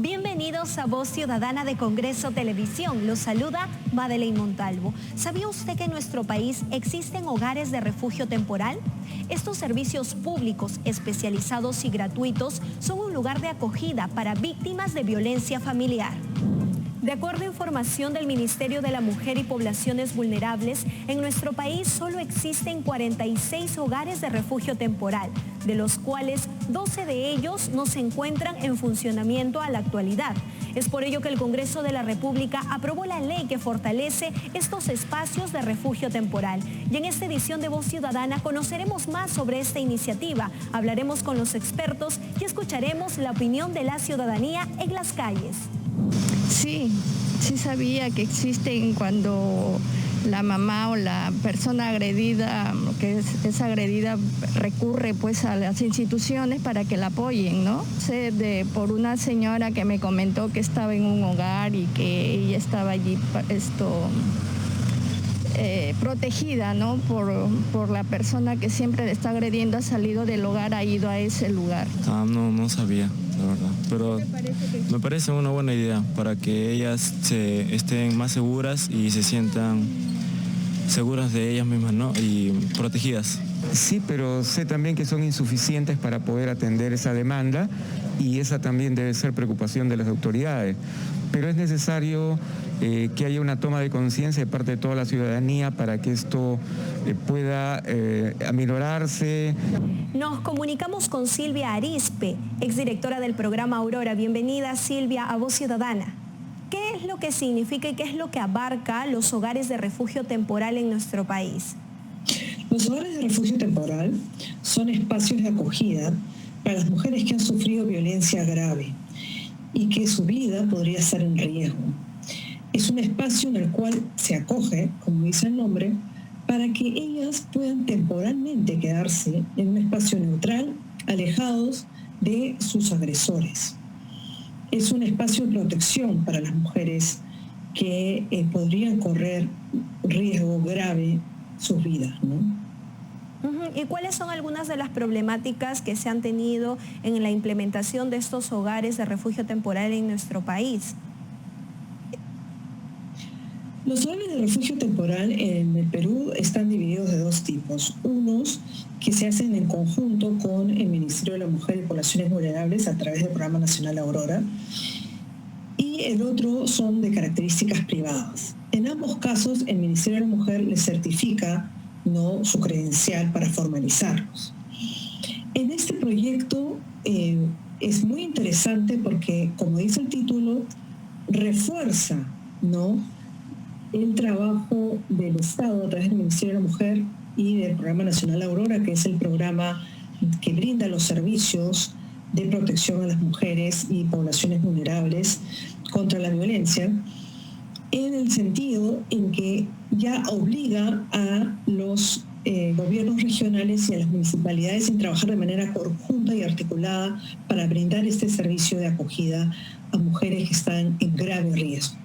Bienvenidos a Voz Ciudadana de Congreso Televisión. Los saluda Madeleine Montalvo. ¿Sabía usted que en nuestro país existen hogares de refugio temporal? Estos servicios públicos, especializados y gratuitos son un lugar de acogida para víctimas de violencia familiar. De acuerdo a información del Ministerio de la Mujer y Poblaciones Vulnerables, en nuestro país solo existen 46 hogares de refugio temporal, de los cuales 12 de ellos no se encuentran en funcionamiento a la actualidad. Es por ello que el Congreso de la República aprobó la ley que fortalece estos espacios de refugio temporal. Y en esta edición de Voz Ciudadana conoceremos más sobre esta iniciativa, hablaremos con los expertos y escucharemos la opinión de la ciudadanía en las calles. Sí sabía que existen cuando la mamá o la persona agredida, que es agredida, recurre pues a las instituciones para que la apoyen, ¿no? Sé por una señora que me comentó que estaba en un hogar y que ella estaba allí protegida, ¿no? Por la persona que siempre le está agrediendo, ha salido del hogar, ha ido a ese lugar. No sabía, la verdad. Pero me parece una buena idea para que ellas estén más seguras y se sientan seguras de ellas mismas, ¿no? Y protegidas. Sí, pero sé también que son insuficientes para poder atender esa demanda y esa también debe ser preocupación de las autoridades. Pero es necesario que haya una toma de conciencia de parte de toda la ciudadanía para que esto pueda aminorarse. Nos comunicamos con Silvia Arispe, exdirectora del programa Aurora. Bienvenida, Silvia, a Voz Ciudadana. ¿Qué es lo que significa y qué es lo que abarca los hogares de refugio temporal en nuestro país? Los hogares de refugio temporal son espacios de acogida para las mujeres que han sufrido violencia grave y que su vida podría estar en riesgo. Es un espacio en el cual se acoge, como dice el nombre, para que ellas puedan temporalmente quedarse en un espacio neutral, alejados de sus agresores. Es un espacio de protección para las mujeres que podrían correr riesgo grave sus vidas, ¿no? ¿Y cuáles son algunas de las problemáticas que se han tenido en la implementación de estos hogares de refugio temporal en nuestro país? Los hogares de refugio temporal en el Perú están divididos de dos tipos. Unos que se hacen en conjunto con el Ministerio de la Mujer y Poblaciones Vulnerables a través del Programa Nacional Aurora, y el otro son de características privadas. En ambos casos, el Ministerio de la Mujer les certifica su credencial para formalizarlos. En este proyecto es muy interesante porque, como dice el título, refuerza el trabajo del Estado a través del Ministerio de la Mujer y del Programa Nacional Aurora, que es el programa que brinda los servicios de protección a las mujeres y poblaciones vulnerables contra la violencia, en el sentido en que ya obliga a los gobiernos regionales y a las municipalidades en trabajar de manera conjunta y articulada para brindar este servicio de acogida a mujeres que están en grave riesgo.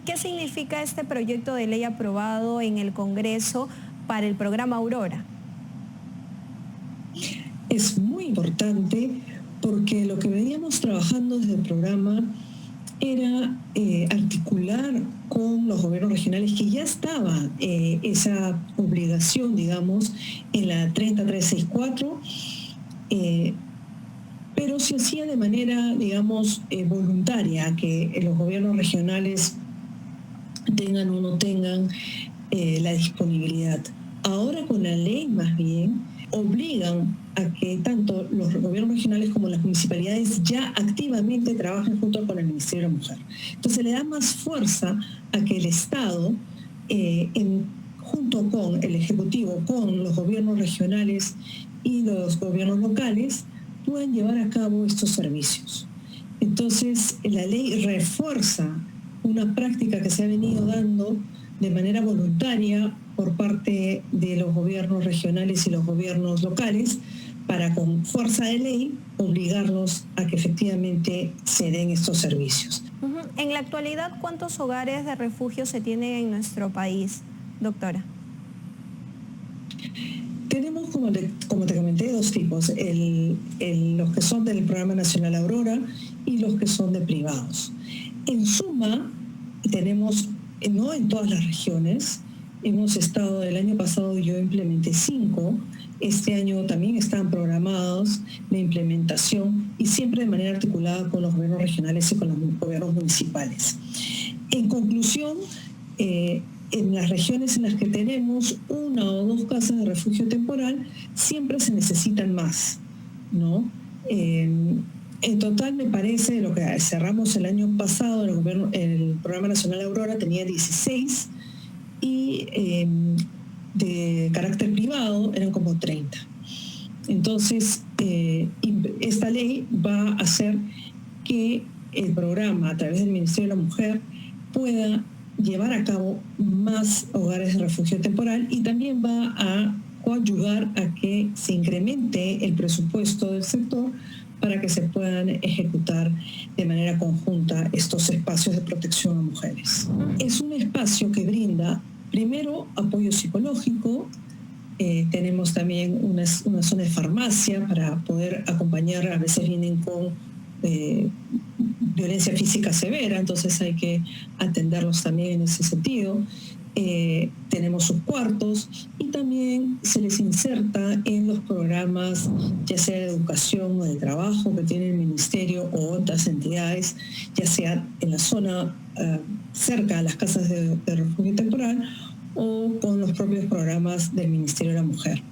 ¿Qué significa este proyecto de ley aprobado en el Congreso para el programa Aurora? Es muy importante porque lo que veníamos trabajando desde el programa era articular con los gobiernos regionales, que ya estaba esa obligación, digamos, en la 30364, pero se hacía de manera, digamos, voluntaria, que los gobiernos regionales tengan o no tengan la disponibilidad. Ahora con la ley, más bien, obligan a que tanto los gobiernos regionales como las municipalidades ya activamente trabajen junto con el Ministerio de la Mujer. Entonces le da más fuerza a que el Estado, junto con el Ejecutivo, con los gobiernos regionales y los gobiernos locales, puedan llevar a cabo estos servicios. Entonces la ley refuerza una práctica que se ha venido dando de manera voluntaria por parte de los gobiernos regionales y los gobiernos locales, para con fuerza de ley obligarlos a que efectivamente se den estos servicios. En la actualidad, ¿cuántos hogares de refugio se tienen en nuestro país, doctora? Tenemos Tenemos, como te comenté, dos tipos, los que son del Programa Nacional Aurora y los que son de privados. En suma, tenemos, no en todas las regiones, hemos estado, el año pasado yo implementé 5, este año también están programados la implementación y siempre de manera articulada con los gobiernos regionales y con los gobiernos municipales. En conclusión, en las regiones en las que tenemos 1 o 2 casas de refugio temporal, siempre se necesitan más, ¿no? En total, me parece, lo que cerramos el año pasado, el Programa Nacional Aurora tenía 16 y de carácter privado eran como 30. Entonces, esta ley va a hacer que el programa, a través del Ministerio de la Mujer, pueda llevar a cabo más hogares de refugio temporal y también va a coadyuvar a que se incremente el presupuesto del sector para que se puedan ejecutar de manera conjunta estos espacios de protección a mujeres. Es un espacio que brinda, primero, apoyo psicológico. Tenemos también una zona de farmacia para poder acompañar, a veces vienen con violencia física severa, entonces hay que atenderlos también en ese sentido. Tenemos sus cuartos y también se les inserta en los programas, ya sea de educación o de trabajo que tiene el ministerio o otras entidades, ya sea en la zona cerca a las casas de refugio temporal o con los propios programas del Ministerio de la Mujer.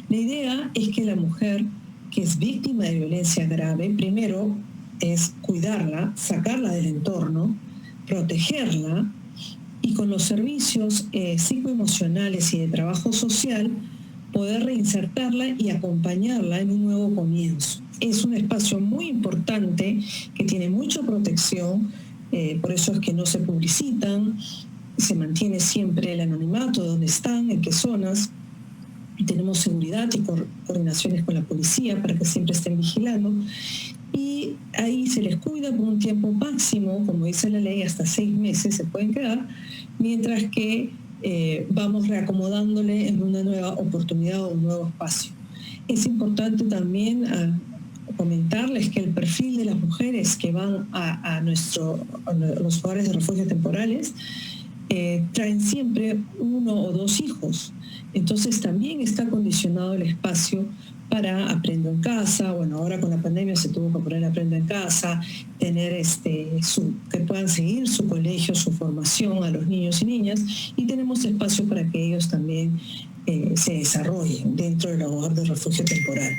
La idea es que la mujer que es víctima de violencia grave, primero es cuidarla, sacarla del entorno, protegerla y con los servicios psicoemocionales y de trabajo social poder reinsertarla y acompañarla en un nuevo comienzo. Es un espacio muy importante que tiene mucha protección, por eso es que no se publicitan, se mantiene siempre el anonimato de dónde están, en qué zonas. Tenemos seguridad y coordinaciones con la policía para que siempre estén vigilando. Y ahí se les cuida por un tiempo máximo, como dice la ley, hasta 6 meses se pueden quedar, mientras que vamos reacomodándole en una nueva oportunidad o un nuevo espacio. Es importante también comentarles que el perfil de las mujeres que van a los hogares de refugio temporales traen siempre 1 o 2 hijos. Entonces también está condicionado el espacio para Aprendo en Casa. Bueno, ahora con la pandemia se tuvo que poner Aprendo en Casa, tener que puedan seguir su colegio, su formación a los niños y niñas, y tenemos espacio para que ellos también se desarrollen dentro del hogar de refugio temporal.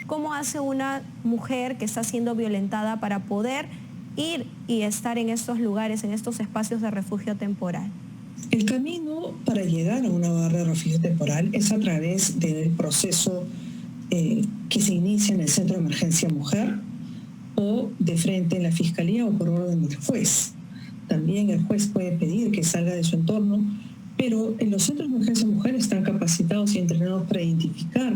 ¿Cómo hace una mujer que está siendo violentada para poder ir y estar en estos lugares, en estos espacios de refugio temporal? El camino para llegar a un hogar de refugio temporal es a través del proceso que se inicia en el Centro de Emergencia Mujer o de frente en la Fiscalía o por orden del juez. También el juez puede pedir que salga de su entorno, pero en los centros de emergencia mujer están capacitados y entrenados para identificar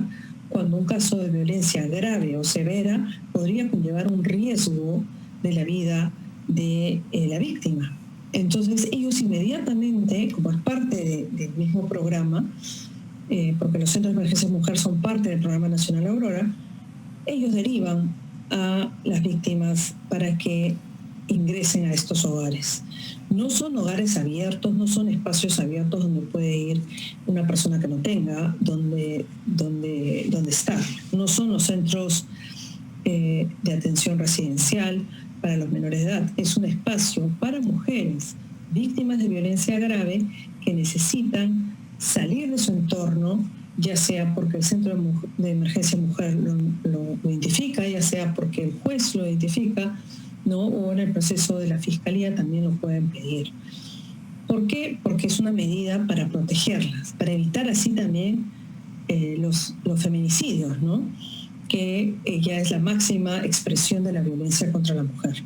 cuando un caso de violencia grave o severa podría conllevar un riesgo de la vida de la víctima. Entonces ellos inmediatamente, como es parte del mismo programa, porque los centros de emergencia mujer son parte del Programa Nacional Aurora, ellos derivan a las víctimas para que ingresen a estos hogares. No son hogares abiertos, no son espacios abiertos donde puede ir una persona que no tenga donde estar. No son los centros de atención residencial para los menores de edad. Es un espacio para mujeres víctimas de violencia grave que necesitan salir de su entorno, ya sea porque el Centro de Emergencia Mujer lo identifica, ya sea porque el juez lo identifica, ¿no? O en el proceso de la Fiscalía también lo pueden pedir. ¿Por qué? Porque es una medida para protegerlas, para evitar así también los feminicidios, ¿no? Que ya es la máxima expresión de la violencia contra la mujer.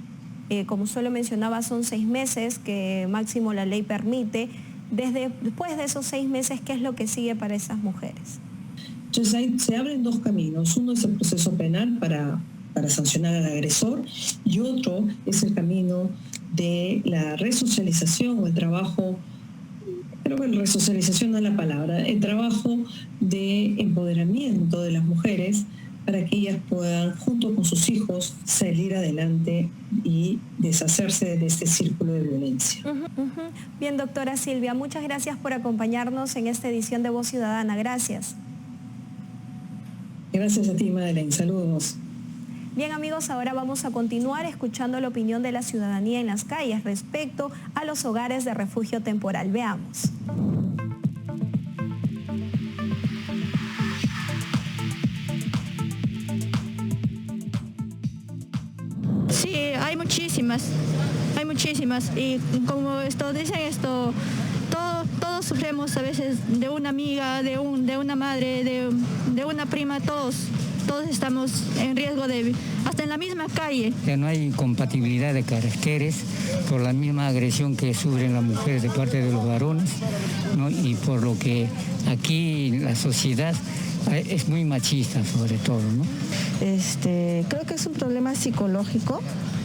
Como solo mencionaba, son 6 meses que máximo la ley permite. Después de esos 6 meses, ¿qué es lo que sigue para esas mujeres? Entonces se abren 2 caminos. Uno es el proceso penal para sancionar al agresor y otro es el camino de la resocialización o el trabajo creo que la resocialización no es la palabra, el trabajo de empoderamiento de las mujeres para que ellas puedan, junto con sus hijos, salir adelante y deshacerse de este círculo de violencia. Bien, doctora Silvia, muchas gracias por acompañarnos en esta edición de Voz Ciudadana. Gracias. Gracias a ti, Madeleine. Saludos. Bien, amigos, ahora vamos a continuar escuchando la opinión de la ciudadanía en las calles respecto a los hogares de refugio temporal. Veamos. Sí, hay muchísimas. Y como dicen todos sufrimos a veces de una amiga, de una madre, de una prima, todos estamos en riesgo hasta en la misma calle. Que no hay compatibilidad de caracteres por la misma agresión que sufren las mujeres de parte de los varones, ¿no? Y por lo que aquí la sociedad es muy machista sobre todo, ¿no? Creo que es un problema psicológico,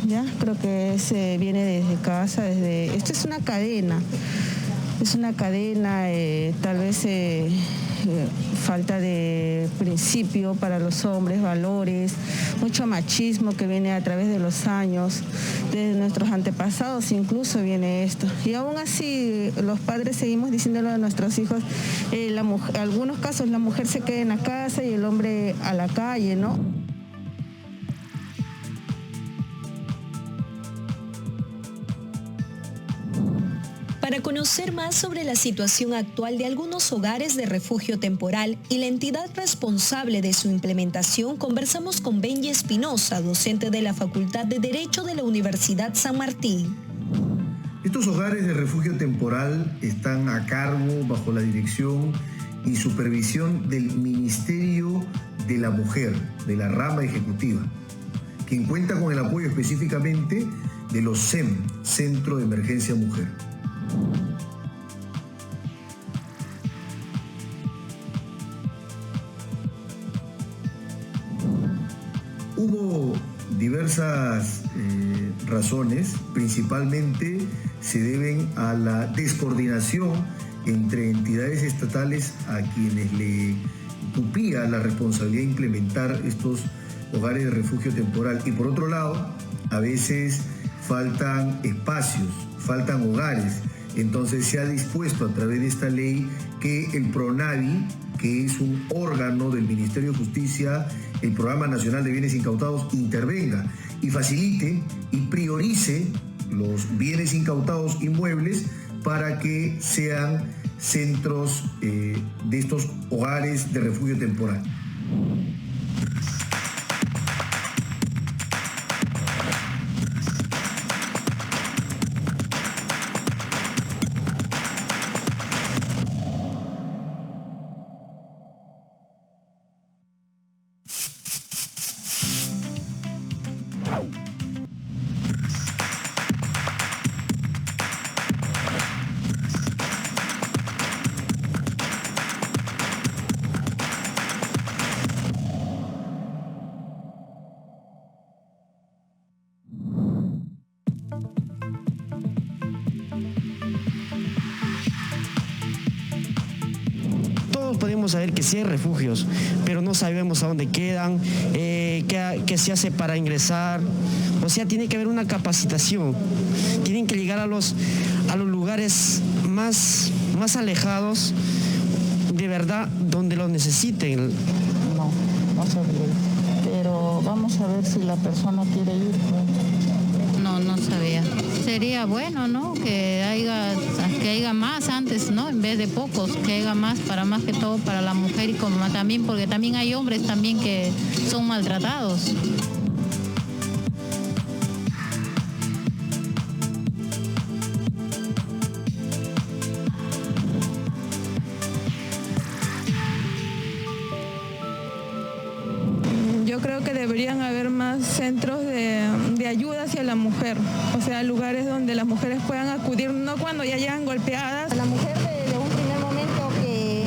¿ya? Creo que viene desde casa, esto es una cadena. Tal vez falta de principio para los hombres, valores, mucho machismo que viene a través de los años, de nuestros antepasados incluso viene esto. Y aún así los padres seguimos diciéndolo a nuestros hijos, en algunos casos la mujer se queda en la casa y el hombre a la calle, ¿no? Para conocer más sobre la situación actual de algunos hogares de refugio temporal y la entidad responsable de su implementación, conversamos con Benji Espinosa, docente de la Facultad de Derecho de la Universidad San Martín. Estos hogares de refugio temporal están a cargo, bajo la dirección y supervisión del Ministerio de la Mujer, de la rama ejecutiva, quien cuenta con el apoyo específicamente de los CEM, Centro de Emergencia Mujer. Hubo diversas razones, principalmente se deben a la descoordinación entre entidades estatales a quienes le incupía la responsabilidad de implementar estos hogares de refugio temporal. Y por otro lado, a veces faltan espacios, faltan hogares. Entonces se ha dispuesto a través de esta ley que el PRONAVI, que es un órgano del Ministerio de Justicia, el Programa Nacional de Bienes Incautados, intervenga y facilite y priorice los bienes incautados inmuebles para que sean centros de estos hogares de refugio temporal. Podemos saber que sí hay refugios, pero no sabemos a dónde quedan, qué se hace para ingresar. O sea, tiene que haber una capacitación. Tienen que llegar a los lugares más alejados, de verdad, donde los necesiten. No sabría, pero vamos a ver si la persona quiere ir. No sabía. Sería bueno, ¿no? Que haya más antes, ¿no? En vez de pocos, que haya más que todo para la mujer y como también, porque también hay hombres también que son maltratados. Yo creo que deberían haber más centros de ayuda hacia la mujer, o sea, lugares donde las mujeres puedan acudir, no cuando ya llegan golpeadas. La mujer de un primer momento que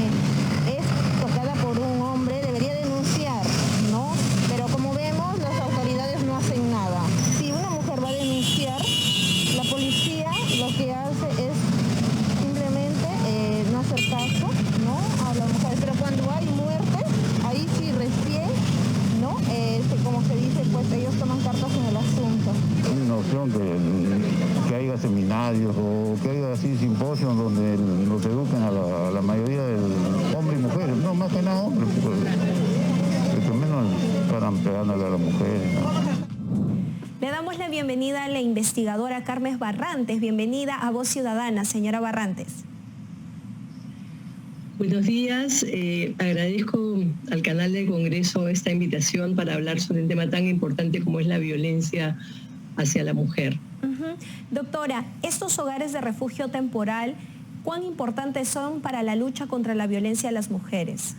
es tocada por un hombre debería denunciar, ¿no? Pero como vemos, las autoridades no hacen nada. Si una mujer va a denunciar, la policía lo que hace es simplemente educación, que haya seminarios o que haya así simposios donde nos eduquen a la mayoría del hombres y mujeres, no más que nada hombres, porque menos estarán pegándole a las mujeres, ¿no? Le damos la bienvenida a la investigadora Carmen Barrantes. Bienvenida a Voz Ciudadana, señora Barrantes. Buenos días, agradezco al canal del Congreso esta invitación para hablar sobre un tema tan importante como es la violencia hacia la mujer. Doctora, estos hogares de refugio temporal, ¿cuán importantes son para la lucha contra la violencia a las mujeres?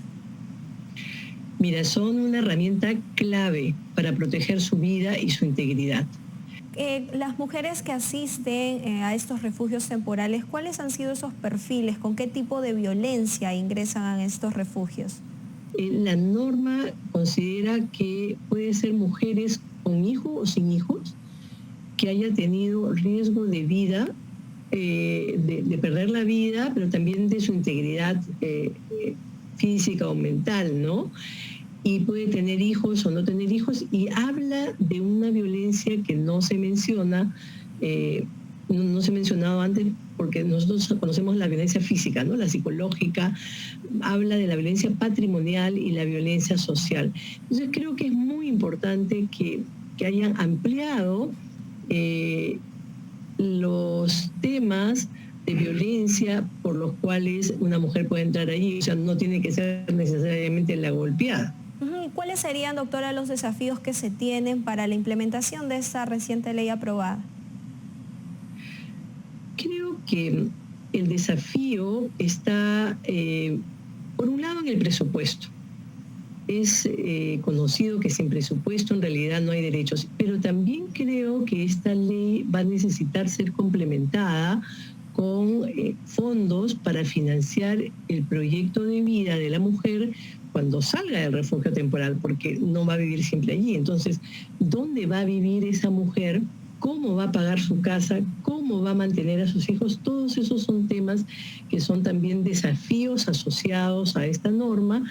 Mira, son una herramienta clave para proteger su vida y su integridad. Las mujeres que asisten a estos refugios temporales, ¿cuáles han sido esos perfiles? ¿Con qué tipo de violencia ingresan a estos refugios? La norma considera que puede ser mujeres con hijos o sin hijos, que haya tenido riesgo de vida, de perder la vida, pero también de su integridad física o mental, ¿no? Y puede tener hijos o no tener hijos, y habla de una violencia que no se menciona, no se ha mencionado antes porque nosotros conocemos la violencia física, ¿no? La psicológica, habla de la violencia patrimonial y la violencia social. Entonces creo que es muy importante que hayan ampliado los temas de violencia por los cuales una mujer puede entrar allí, o sea, no tiene que ser necesariamente la golpeada. ¿Cuáles serían, doctora, los desafíos que se tienen para la implementación de esta reciente ley aprobada? Creo que el desafío está, por un lado, en el presupuesto. Es conocido que sin presupuesto en realidad no hay derechos, pero también creo que esta ley va a necesitar ser complementada con fondos para financiar el proyecto de vida de la mujer cuando salga del refugio temporal, porque no va a vivir siempre allí. Entonces, ¿dónde va a vivir esa mujer? ¿Cómo va a pagar su casa? ¿Cómo va a mantener a sus hijos? Todos esos son temas que son también desafíos asociados a esta norma,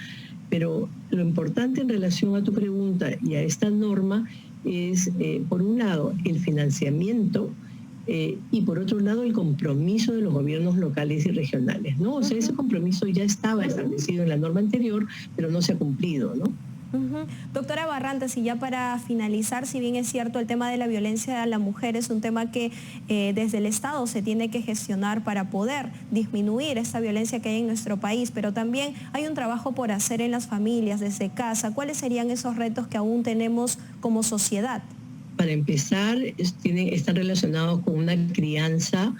pero lo importante en relación a tu pregunta y a esta norma es, por un lado, el financiamiento, y por otro lado el compromiso de los gobiernos locales y regionales, ¿no? O sea, ese compromiso ya estaba establecido en la norma anterior, pero no se ha cumplido, ¿no? Doctora Barrantes, y ya para finalizar, si bien es cierto el tema de la violencia a la mujer es un tema que desde el Estado se tiene que gestionar para poder disminuir esta violencia que hay en nuestro país, pero también hay un trabajo por hacer en las familias, desde casa. ¿Cuáles serían esos retos que aún tenemos como sociedad? Para empezar, están relacionados con una crianza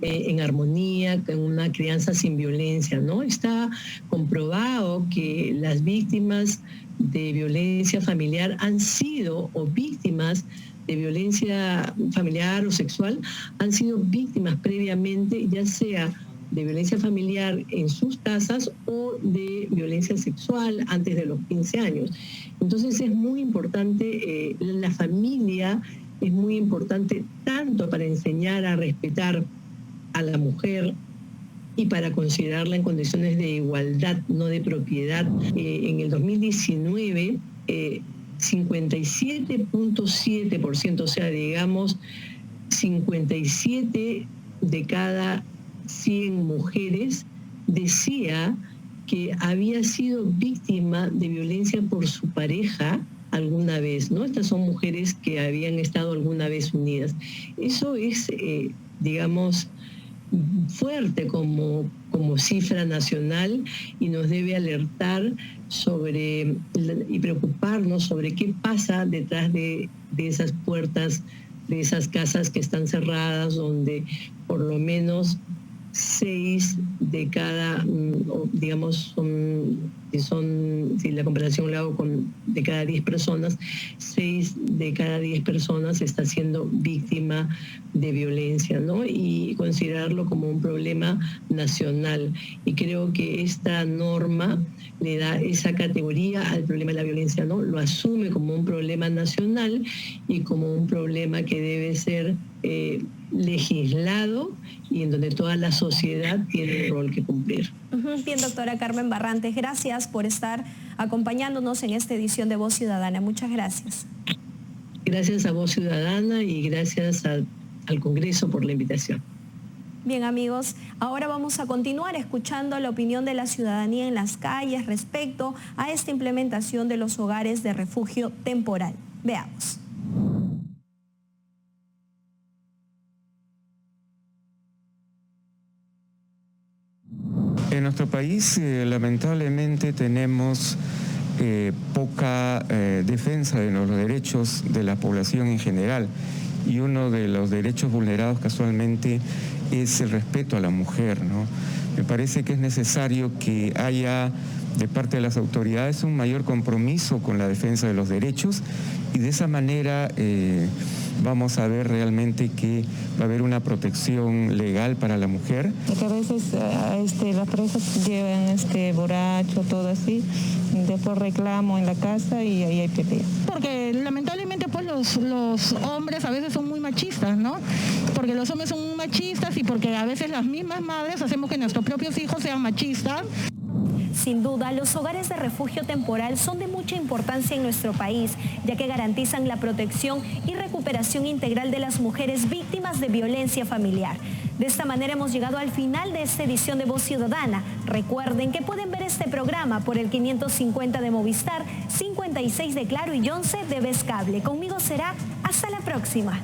en armonía, con una crianza sin violencia, ¿no? Está comprobado que las víctimas de violencia familiar han sido, o víctimas de violencia familiar o sexual, han sido víctimas previamente, ya sea de violencia familiar en sus casas o de violencia sexual antes de los 15 años. Entonces es muy importante, la familia es muy importante tanto para enseñar a respetar a la mujer y para considerarla en condiciones de igualdad, no de propiedad. En el 2019, 57.7%, o sea, digamos, 57 de cada 100 mujeres decía que había sido víctima de violencia por su pareja alguna vez, ¿no? Estas son mujeres que habían estado alguna vez unidas. Eso es, digamos, fuerte como cifra nacional y nos debe alertar sobre y preocuparnos sobre qué pasa detrás de esas puertas, de esas casas que están cerradas, donde por lo menos 6 de cada, digamos, si la comparación la hago de cada 10 personas, 6 de cada 10 personas está siendo víctima de violencia, ¿no? Y considerarlo como un problema nacional. Y creo que esta norma le da esa categoría al problema de la violencia, ¿no? Lo asume como un problema nacional y como un problema que debe ser legislado y en donde toda la sociedad tiene un rol que cumplir. Bien, doctora Carmen Barrantes, gracias por estar acompañándonos en esta edición de Voz Ciudadana. Muchas gracias. Gracias a Voz Ciudadana y gracias al Congreso por la invitación. Bien, amigos, ahora vamos a continuar escuchando la opinión de la ciudadanía en las calles respecto a esta implementación de los hogares de refugio temporal. Veamos. En nuestro país, lamentablemente, tenemos poca defensa de los derechos de la población en general. Y uno de los derechos vulnerados casualmente es el respeto a la mujer, ¿no? Me parece que es necesario que haya de parte de las autoridades un mayor compromiso con la defensa de los derechos y de esa manera vamos a ver realmente que va a haber una protección legal para la mujer. Porque a veces las parejas llevan borracho, todo así, después reclamo en la casa y ahí hay pelea. Porque lamentablemente pues los hombres a veces son muy machistas, ¿no? Porque los hombres son muy machistas y porque a veces las mismas madres hacemos que nuestros propios hijos sean machistas. Sin duda, los hogares de refugio temporal son de mucha importancia en nuestro país, ya que garantizan la protección y recuperación integral de las mujeres víctimas de violencia familiar. De esta manera hemos llegado al final de esta edición de Voz Ciudadana. Recuerden que pueden ver este programa por el 550 de Movistar, 56 de Claro y 11 de Vez Cable. Conmigo será hasta la próxima.